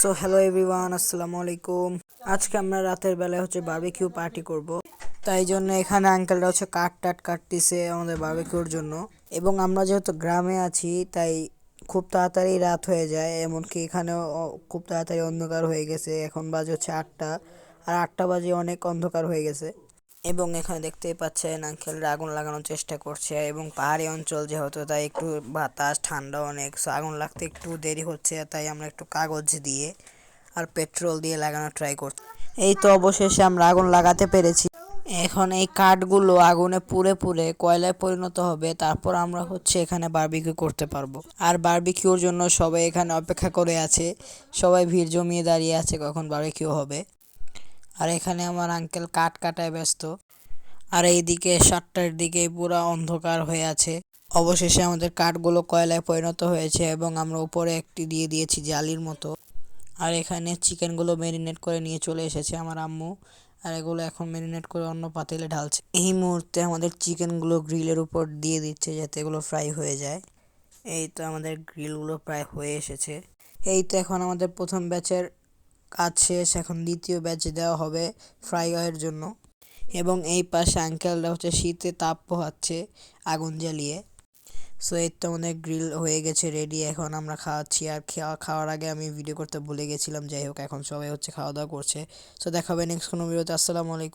So hello everyone, আসসালামু আলাইকুম। আজকে আমরা রাতের বেলায় বারবিকিউ পার্টি করব। তাই জন্য এখানে আঙ্কেলরা কাঠ টাট কাটতেছে আমাদের বারবিকিউর জন্য। এবং আমরা যেহেতু গ্রামে আছি তাই খুব তাড়াতাড়ি রাত হয়ে যায়, এমনকি এখানেও খুব তাড়াতাড়ি অন্ধকার হয়ে গেছে। এখন বাজে 8টা, আর 8টা বাজে অনেক অন্ধকার হয়ে গেছে। এবং এখানে দেখতেই পাচ্ছেন আঙ্কেলরা আগুন লাগানোর চেষ্টা করছে, এবং পাহাড়ি অঞ্চল যেহেতু তাই একটু বাতাস ঠান্ডা অনেক, সো আগুন লাগতে একটু দেরি হচ্ছে। তাই আমরা একটু কাগজ দিয়ে আর পেট্রোল দিয়ে লাগানোর ট্রাই করছি। এই তো অবশেষে আমরা আগুন লাগাতে পেরেছি। এখন এই কাঠগুলো আগুনে পুড়ে পুড়ে কয়লায় পরিণত হবে, তারপর আমরা এখানে বারবিকিউ করতে পারবো। আর বারবিকিউর জন্য সবাই এখানে অপেক্ষা করে আছে, সবাই ভিড় জমিয়ে দাঁড়িয়ে আছে কখন বারবিকিউ হবে। আর এখানে আমার আঙ্কেল কাঠ কাটায় ব্যস্ত। আর এইদিকে 7টার দিকে পুরো অন্ধকার হয়ে আছে। অবশেষে আমাদের কাঠগুলো কয়লায় পরিণত হয়েছে, এবং আমরা উপরে একটি দিয়ে দিয়েছি জালির মতো। আর এখানে চিকেনগুলো ম্যারিনেট করে নিয়ে চলে এসেছে আমার আম্মু, আর এগুলো এখন ম্যারিনেট করে অন্য পাতিলে ঢালছে। এই মুহূর্তে আমাদের চিকেনগুলো গ্রিলের উপর দিয়ে দিচ্ছে যাতে এগুলো ফ্রাই হয়ে যায়। এই তো আমাদের গ্রিলগুলো প্রায় হয়ে এসেছে। এই তো এখন আমাদের প্রথম ব্যাচের কাজ শেষ, এখন দ্বিতীয় ব্যাচ দেওয়া হবে ফ্রাই এর জন্য। এবং এই পাশে আঙ্কেলরা শীতে তাপ পোহাচ্ছে আগুন জ্বালিয়ে। সো এই তো আমাদের গ্রিল হয়ে গেছে রেডি, এখন আমরা খাওয়াচ্ছি। আর খাওয়ার আগে আমি ভিডিও করতে ভুলে গেছিলাম। যাই হোক, এখন সবাই খাওয়া দাওয়া করছে। সো দেখা হবে নেক্সট কোনো ভিডিওতে। আসসালামু আলাইকুম।